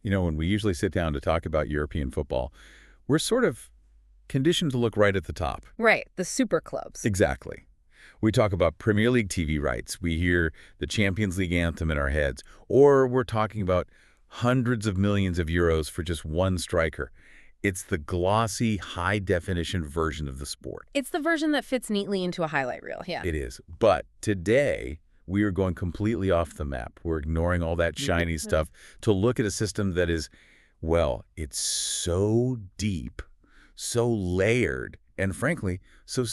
You know, when we usually sit down to talk about European football, we're sort of conditioned to look right at the top. Right, the super clubs. Exactly. We talk about Premier League TV rights. We hear the Champions League anthem in our heads. Or we're talking about hundreds of millions of euros for just one striker. It's the glossy, high-definition version of the sport. It's the version that fits neatly into a highlight reel, yeah. It is. But today, we are going completely off the map. We're ignoring all that shiny stuff to look at a system that is, well, it's so deep, so layered, and frankly, so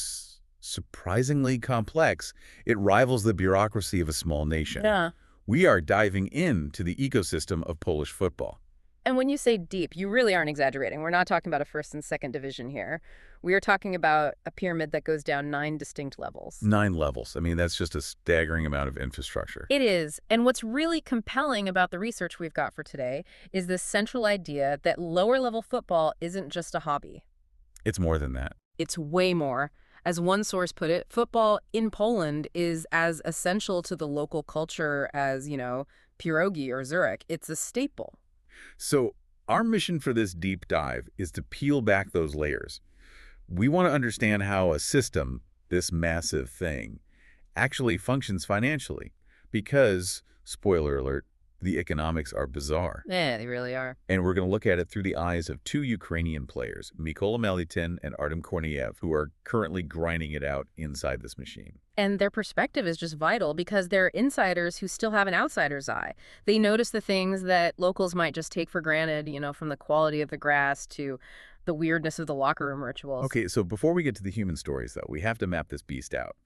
surprisingly complex, it rivals the bureaucracy of a small nation. Yeah. We are diving into the ecosystem of Polish football. And when you say deep, you really aren't exaggerating. We're not talking about a first and second division here. We are talking about a pyramid that goes down 9 distinct levels. 9 levels. I mean, that's just a staggering amount of infrastructure. It is. And what's really compelling about the research we've got for today is this central idea that lower-level football isn't just a hobby. It's more than that. It's way more. As one source put it, football in Poland is as essential to the local culture as, pierogi or Zurich. It's a staple. So our mission for this deep dive is to peel back those layers. We want to understand how a system, this massive thing, actually functions financially. Because, spoiler alert, the economics are bizarre. Yeah, they really are. And we're going to look at it through the eyes of 2 Ukrainian players, Mykola Melitin and Artem Korniev, who are currently grinding it out inside this machine. And their perspective is just vital because they're insiders who still have an outsider's eye. They notice the things that locals might just take for granted, from the quality of the grass to the weirdness of the locker room rituals. Okay, so before we get to the human stories, though, we have to map this beast out.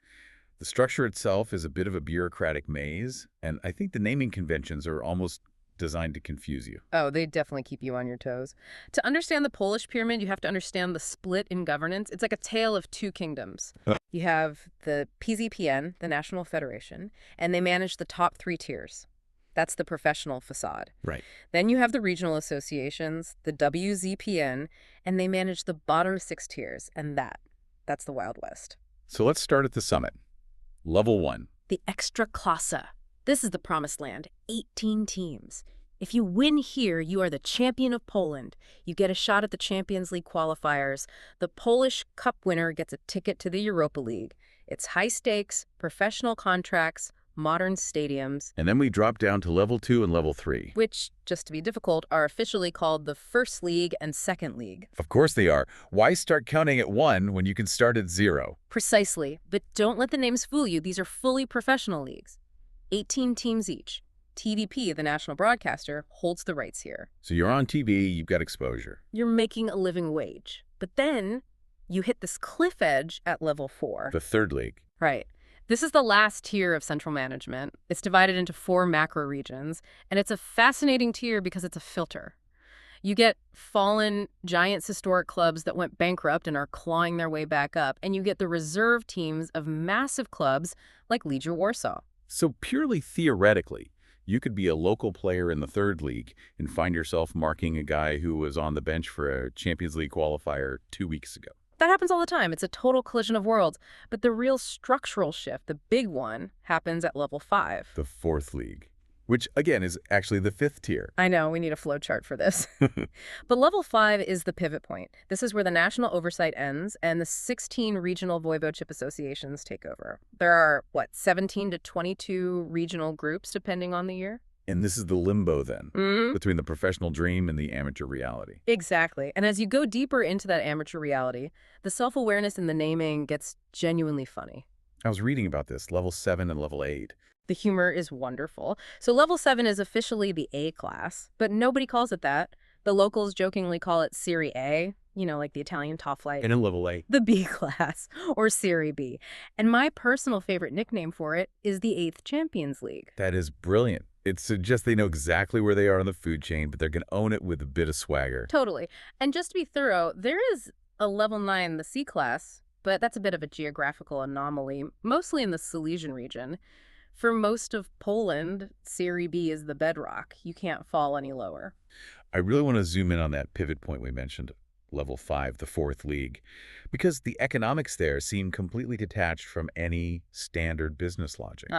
The structure itself is a bit of a bureaucratic maze, and I think the naming conventions are almost designed to confuse you. Oh, they definitely keep you on your toes. To understand the Polish pyramid, you have to understand the split in governance. It's like a tale of 2 kingdoms. You have the PZPN, the National Federation, and they manage the top 3 tiers. That's the professional facade. Right. Then you have the regional associations, the WZPN, and they manage the bottom 6 tiers, and that's the Wild West. So let's start at the summit. Level 1. The Ekstraklasa. This is the promised land, 18 teams. If you win here, you are the champion of Poland. You get a shot at the Champions League qualifiers. The Polish Cup winner gets a ticket to the Europa League. It's high stakes, professional contracts, modern stadiums. And then we drop down to level 2 and level 3. Which, just to be difficult, are officially called the First League and Second League. Of course they are. Why start counting at 1 when you can start at 0? Precisely. But don't let the names fool you. These are fully professional leagues. 18 teams each. TVP, the national broadcaster, holds the rights here. So you're on TV, you've got exposure. You're making a living wage. But then you hit this cliff edge at level 4. The third league. Right. This is the last tier of central management. It's divided into 4 macro regions, and it's a fascinating tier because it's a filter. You get fallen, giants historic clubs that went bankrupt and are clawing their way back up, and you get the reserve teams of massive clubs like Legia Warsaw. So purely theoretically, you could be a local player in the third league and find yourself marking a guy who was on the bench for a Champions League qualifier 2 weeks ago. That happens all the time. It's a total collision of worlds. But the real structural shift, the big one, happens at level 5. The fourth league, which again is actually the 5th tier. I know, we need a flow chart for this. But level 5 is the pivot point. This is where the national oversight ends and the 16 regional voivodeship associations take over. There are, 17 to 22 regional groups depending on the year? And this is the limbo then, between the professional dream and the amateur reality. Exactly. And as you go deeper into that amateur reality, the self-awareness in the naming gets genuinely funny. I was reading about this, level 7 and level 8. The humor is wonderful. So level 7 is officially the A class, but nobody calls it that. The locals jokingly call it Serie A, like the Italian top flight. And in level 8. The B class, or Serie B. And my personal favorite nickname for it is the 8th Champions League. That is brilliant. It suggests they know exactly where they are on the food chain, but they're going to own it with a bit of swagger. Totally. And just to be thorough, there is a level 9, the C class, but that's a bit of a geographical anomaly, mostly in the Silesian region. For most of Poland, Serie B is the bedrock. You can't fall any lower. I really want to zoom in on that pivot point we mentioned, level 5, the 4th league, because the economics there seem completely detached from any standard business logic.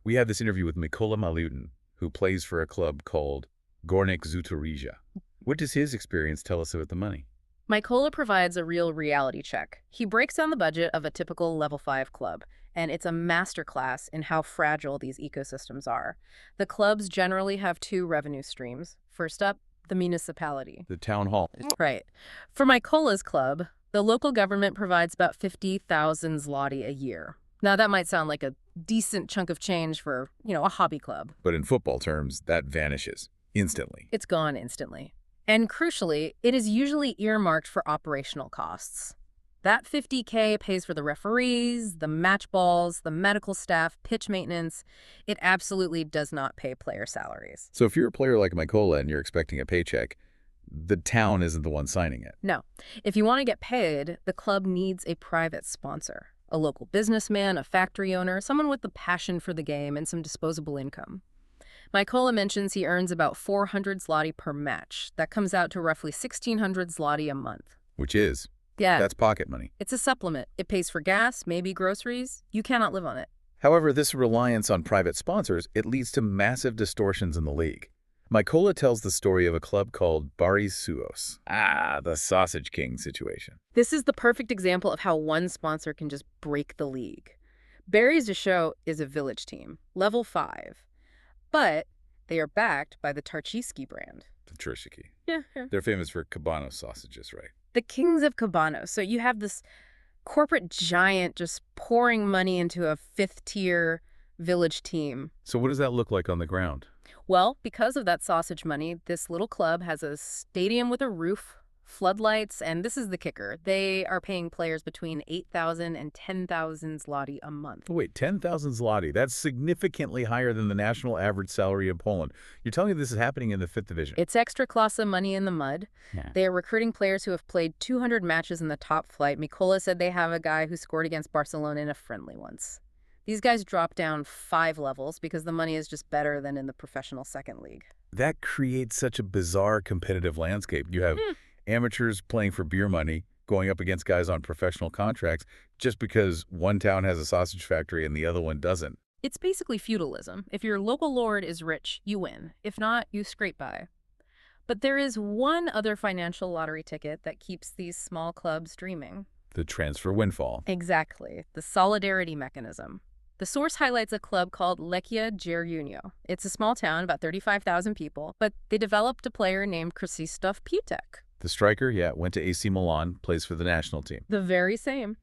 We had this interview with Mykola Melitin, who plays for a club called Gornik Zutarija. What does his experience tell us about the money? Mykola provides a real reality check. He breaks down the budget of a typical level 5 club, and it's a masterclass in how fragile these ecosystems are. The clubs generally have two revenue streams. First up, the municipality. The town hall. Right. For Mykola's club, the local government provides about 50,000 zloty a year. Now, that might sound like a decent chunk of change for, a hobby club. But in football terms, that vanishes instantly. It's gone instantly. And crucially, it is usually earmarked for operational costs. That 50K pays for the referees, the match balls, the medical staff, pitch maintenance. It absolutely does not pay player salaries. So if you're a player like Mykola and you're expecting a paycheck, the town isn't the one signing it. No. If you want to get paid, the club needs a private sponsor. A local businessman, a factory owner, someone with the passion for the game and some disposable income. Mykola mentions he earns about 400 zloty per match. That comes out to roughly 1,600 zloty a month. Which is? Yeah. That's pocket money. It's a supplement. It pays for gas, maybe groceries. You cannot live on it. However, this reliance on private sponsors, it leads to massive distortions in the league. Mykola tells the story of a club called Baris Suos. The Sausage King situation. This is the perfect example of how one sponsor can just break the league. Baris Suos is a village team, level 5. But they are backed by the Tarczyski brand. The Tarczyki. Yeah. They're famous for Cabanos sausages, right? The kings of Cabanos. So you have this corporate giant just pouring money into a 5th-tier village team. So what does that look like on the ground? Well, because of that sausage money, this little club has a stadium with a roof, floodlights, and this is the kicker. They are paying players between 8,000 and 10,000 zloty a month. Oh, wait, 10,000 zloty. That's significantly higher than the national average salary in Poland. You're telling me this is happening in the 5th division? It's extra klasa money in the mud. Yeah. They are recruiting players who have played 200 matches in the top flight. Mykola said they have a guy who scored against Barcelona in a friendly once. These guys drop down 5 levels because the money is just better than in the professional second league. That creates such a bizarre competitive landscape. You have amateurs playing for beer money, going up against guys on professional contracts just because one town has a sausage factory and the other one doesn't. It's basically feudalism. If your local lord is rich, you win. If not, you scrape by. But there is one other financial lottery ticket that keeps these small clubs dreaming. The transfer windfall. Exactly. The solidarity mechanism. The source highlights a club called Lechia Gierunio. It's a small town, about 35,000 people, but they developed a player named Krzysztof Piłek. The striker, went to AC Milan, plays for the national team. The very same.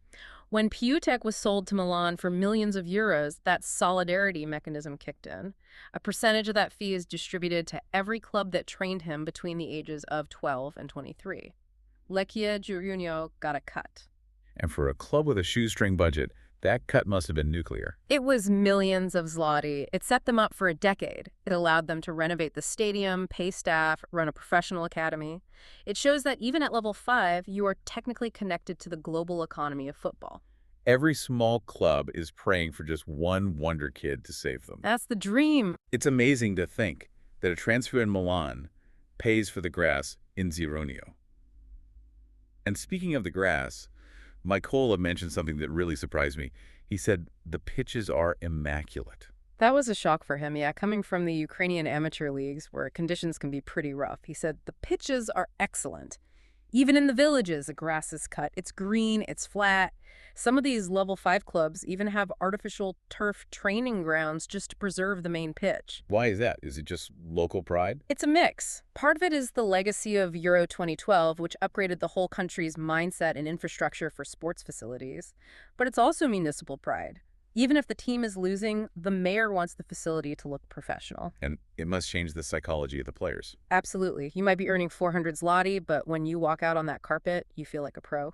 When Piłek was sold to Milan for millions of euros, that solidarity mechanism kicked in. A percentage of that fee is distributed to every club that trained him between the ages of 12 and 23. Lechia Gierunio got a cut. And for a club with a shoestring budget, that cut must have been nuclear. It was millions of zloty. It set them up for a decade. It allowed them to renovate the stadium, pay staff, run a professional academy. It shows that even at level 5, you are technically connected to the global economy of football. Every small club is praying for just one wonder kid to save them. That's the dream. It's amazing to think that a transfer in Milan pays for the grass in Zieronio. And speaking of the grass, Mykola mentioned something that really surprised me. He said the pitches are immaculate. That was a shock for him, coming from the Ukrainian amateur leagues where conditions can be pretty rough. He said the pitches are excellent. Even in the villages, the grass is cut. It's green, it's flat. Some of these level 5 clubs even have artificial turf training grounds just to preserve the main pitch. Why is that? Is it just local pride? It's a mix. Part of it is the legacy of Euro 2012, which upgraded the whole country's mindset and infrastructure for sports facilities. But it's also municipal pride. Even if the team is losing, the mayor wants the facility to look professional. And it must change the psychology of the players. Absolutely. You might be earning 400 zloty, but when you walk out on that carpet, you feel like a pro.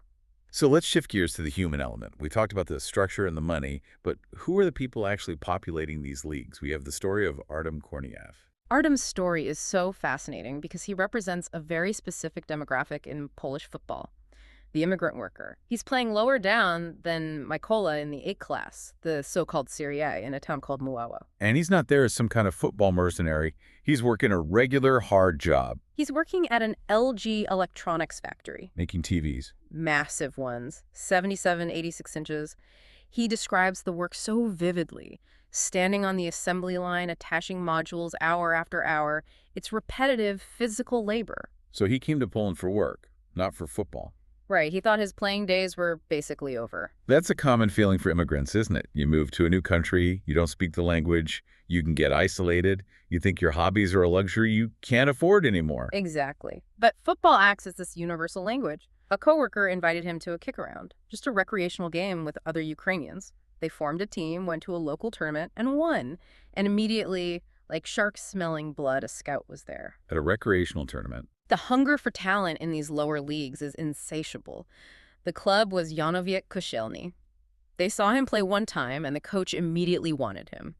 So let's shift gears to the human element. We talked about the structure and the money, but who are the people actually populating these leagues? We have the story of Artem Korniev. Artem's story is so fascinating because he represents a very specific demographic in Polish football. The immigrant worker. He's playing lower down than Mykola in the 8th class, the so-called Serie A, in a town called Muawa. And he's not there as some kind of football mercenary. He's working a regular, hard job. He's working at an LG electronics factory. Making TVs. Massive ones, 77, 86 inches. He describes the work so vividly. standing on the assembly line, attaching modules hour after hour. It's repetitive physical labor. So he came to Poland for work, not for football. Right, he thought his playing days were basically over. That's a common feeling for immigrants, isn't it? You move to a new country, you don't speak the language, you can get isolated, you think your hobbies are a luxury you can't afford anymore. Exactly. But football acts as this universal language. A coworker invited him to a kick-around, just a recreational game with other Ukrainians. They formed a team, went to a local tournament, and won. And immediately, like sharks smelling blood, a scout was there. At a recreational tournament. The hunger for talent in these lower leagues is insatiable. The club was Janowiec Kościelny. They saw him play one time, and the coach immediately wanted him.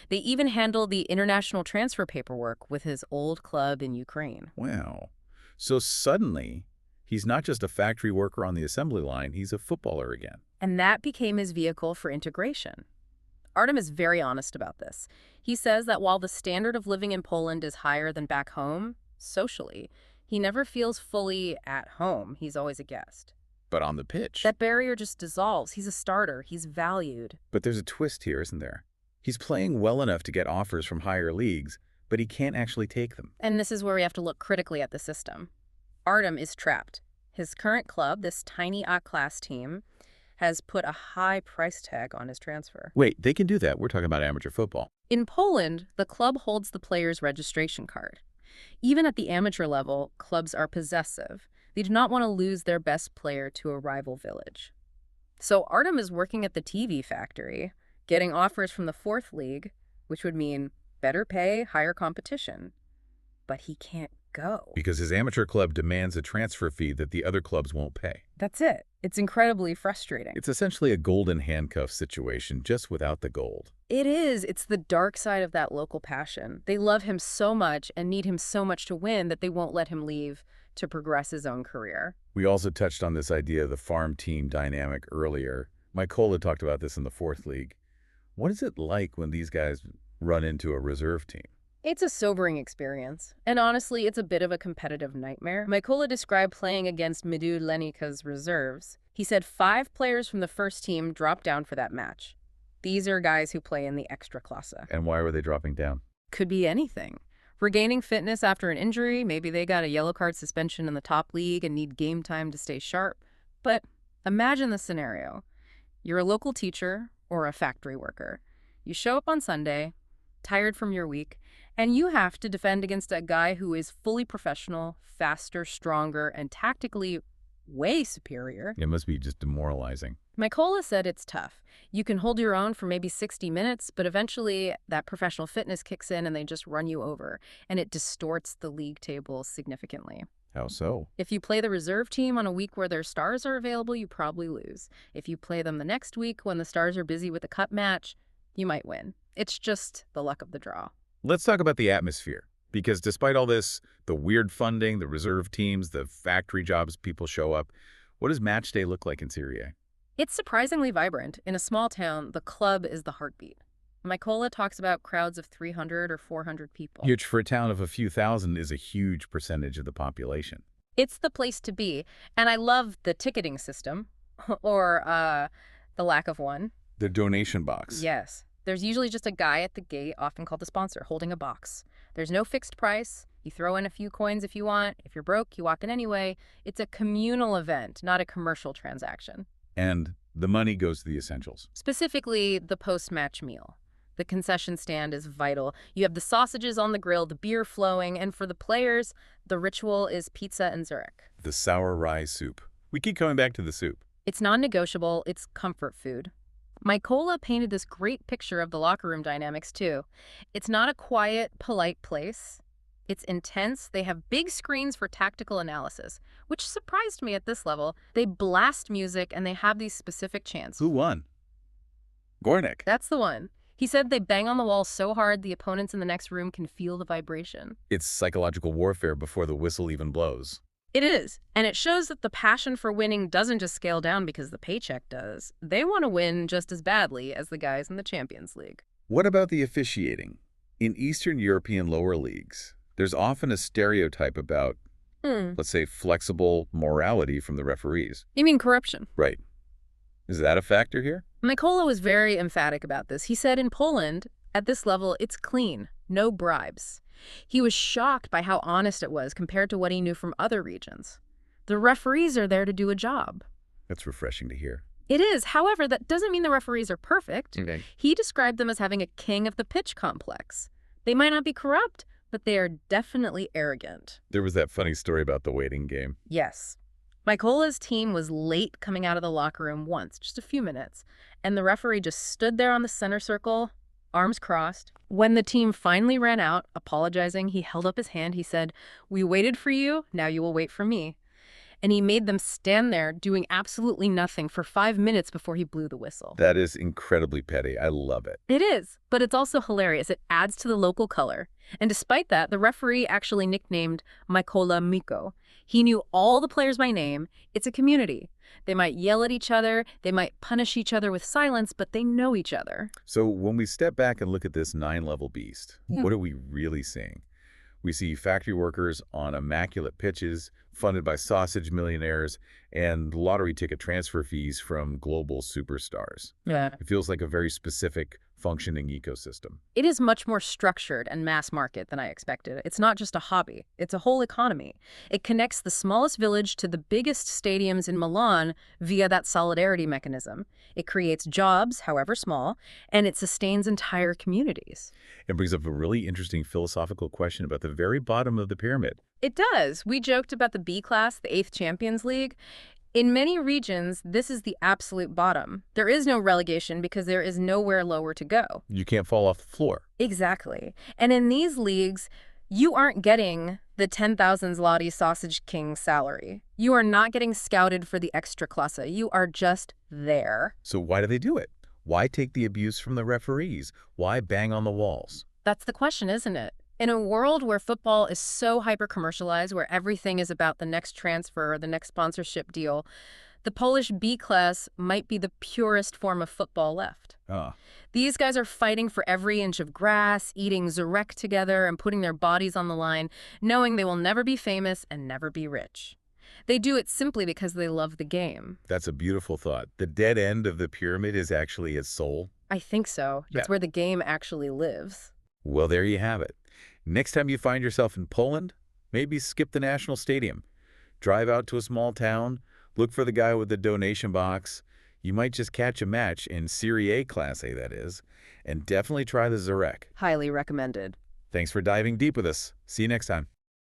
They even handled the international transfer paperwork with his old club in Ukraine. Wow. So suddenly, he's not just a factory worker on the assembly line, he's a footballer again. And that became his vehicle for integration. Artem is very honest about this. He says that while the standard of living in Poland is higher than back home, socially, he never feels fully at home. He's always a guest. But on the pitch. That barrier just dissolves. He's a starter. He's valued. But there's a twist here, isn't there? He's playing well enough to get offers from higher leagues, but he can't actually take them. And this is where we have to look critically at the system. Artem is trapped. His current club, this tiny A-class team, has put a high price tag on his transfer. Wait, they can do that. We're talking about amateur football. In Poland, the club holds the player's registration card. Even at the amateur level, clubs are possessive. They do not want to lose their best player to a rival village. So Artem is working at the TV factory, getting offers from the fourth league, which would mean better pay, higher competition. But he can't go. Because his amateur club demands a transfer fee that the other clubs won't pay. That's it. It's incredibly frustrating. It's essentially a golden handcuff situation, just without the gold. It is. It's the dark side of that local passion. They love him so much and need him so much to win that they won't let him leave to progress his own career. We also touched on this idea of the farm team dynamic earlier. Mykola talked about this in the fourth league. What is it like when these guys run into a reserve team? It's a sobering experience, and honestly, it's a bit of a competitive nightmare. Mykola described playing against Midu Lenika's reserves. He said 5 players from the first team dropped down for that match. These are guys who play in the Ekstraklasa. And why were they dropping down? Could be anything. Regaining fitness after an injury, maybe they got a yellow card suspension in the top league and need game time to stay sharp. But imagine the scenario. You're a local teacher or a factory worker. You show up on Sunday, tired from your week, and you have to defend against a guy who is fully professional, faster, stronger, and tactically way superior. It must be just demoralizing. Mykola said it's tough. You can hold your own for maybe 60 minutes, but eventually that professional fitness kicks in and they just run you over, and it distorts the league table significantly. How so? If you play the reserve team on a week where their stars are available, you probably lose. If you play them the next week when the stars are busy with a cup match, you might win. It's just the luck of the draw. Let's talk about the atmosphere. Because despite all this, the weird funding, the reserve teams, the factory jobs people show up, what does match day look like in Serie A? It's surprisingly vibrant. In a small town, the club is the heartbeat. Mykola talks about crowds of 300 or 400 people. Which for a town of a few thousand is a huge percentage of the population. It's the place to be. And I love the ticketing system, or the lack of one. The donation box. Yes. There's usually just a guy at the gate, often called the sponsor, holding a box. There's no fixed price. You throw in a few coins if you want. If you're broke, you walk in anyway. It's a communal event, not a commercial transaction. And the money goes to the essentials. Specifically, the post-match meal. The concession stand is vital. You have the sausages on the grill, the beer flowing, and for the players, the ritual is pizza and Zurich. The sour rye soup. We keep coming back to the soup. It's non-negotiable. It's comfort food. Mykola painted this great picture of the locker room dynamics, too. It's not a quiet, polite place. It's intense. They have big screens for tactical analysis, which surprised me at this level. They blast music, and they have these specific chants. Who won? Gornik. That's the one. He said they bang on the wall so hard the opponents in the next room can feel the vibration. It's psychological warfare before the whistle even blows. It is, and it shows that the passion for winning doesn't just scale down because the paycheck does. They want to win just as badly as the guys in the Champions League. What about the officiating? In Eastern European lower leagues, there's often a stereotype about, let's say, flexible morality from the referees. You mean corruption? Right. Is that a factor here? Mykola was very emphatic about this. He said in Poland, at this level, it's clean, no bribes. He was shocked by how honest it was compared to what he knew from other regions. The referees are there to do a job. That's refreshing to hear. It is. However, that doesn't mean the referees are perfect. Okay. He described them as having a king of the pitch complex. They might not be corrupt, but they are definitely arrogant. There was that funny story about the waiting game. Yes. Mykola's team was late coming out of the locker room once, just a few minutes, and the referee just stood there on the center circle, arms crossed. When the team finally ran out, apologizing, he held up his hand. He said, "We waited for you, now you will wait for me." And he made them stand there doing absolutely nothing for 5 minutes before he blew the whistle. That is incredibly petty. I love it. It is, but it's also hilarious. It adds to the local color. And despite that, the referee actually nicknamed Mykola Miko. He knew all the players by name. It's a community. They might yell at each other, they might punish each other with silence, but they know each other. So when we step back and look at this 9-level beast, what are we really seeing? We see factory workers on immaculate pitches, funded by sausage millionaires, and lottery ticket transfer fees from global superstars. Yeah. It feels like a very specific, functioning ecosystem. It is much more structured and mass market than I expected. It's not just a hobby. It's a whole economy. It connects the smallest village to the biggest stadiums in Milan via that solidarity mechanism. It creates jobs, however small, and it sustains entire communities. It brings up a really interesting philosophical question about the very bottom of the pyramid. It does. We joked about the B class, the 8th Champions League. In many regions, this is the absolute bottom. There is no relegation because there is nowhere lower to go. You can't fall off the floor. Exactly. And in these leagues, you aren't getting the 10,000 zloty sausage king salary. You are not getting scouted for the extra classe. You are just there. So why do they do it? Why take the abuse from the referees? Why bang on the walls? That's the question, isn't it? In a world where football is so hyper-commercialized, where everything is about the next transfer or the next sponsorship deal, the Polish B class might be the purest form of football left. These guys are fighting for every inch of grass, eating Zarek together and putting their bodies on the line, knowing they will never be famous and never be rich. They do it simply because they love the game. That's a beautiful thought. The dead end of the pyramid is actually its soul. I think so. Yeah. It's where the game actually lives. Well, there you have it. Next time you find yourself in Poland, maybe skip the national stadium. Drive out to a small town, look for the guy with the donation box. You might just catch a match in Serie A Class A, that is. And definitely try the Zarek. Highly recommended. Thanks for diving deep with us. See you next time.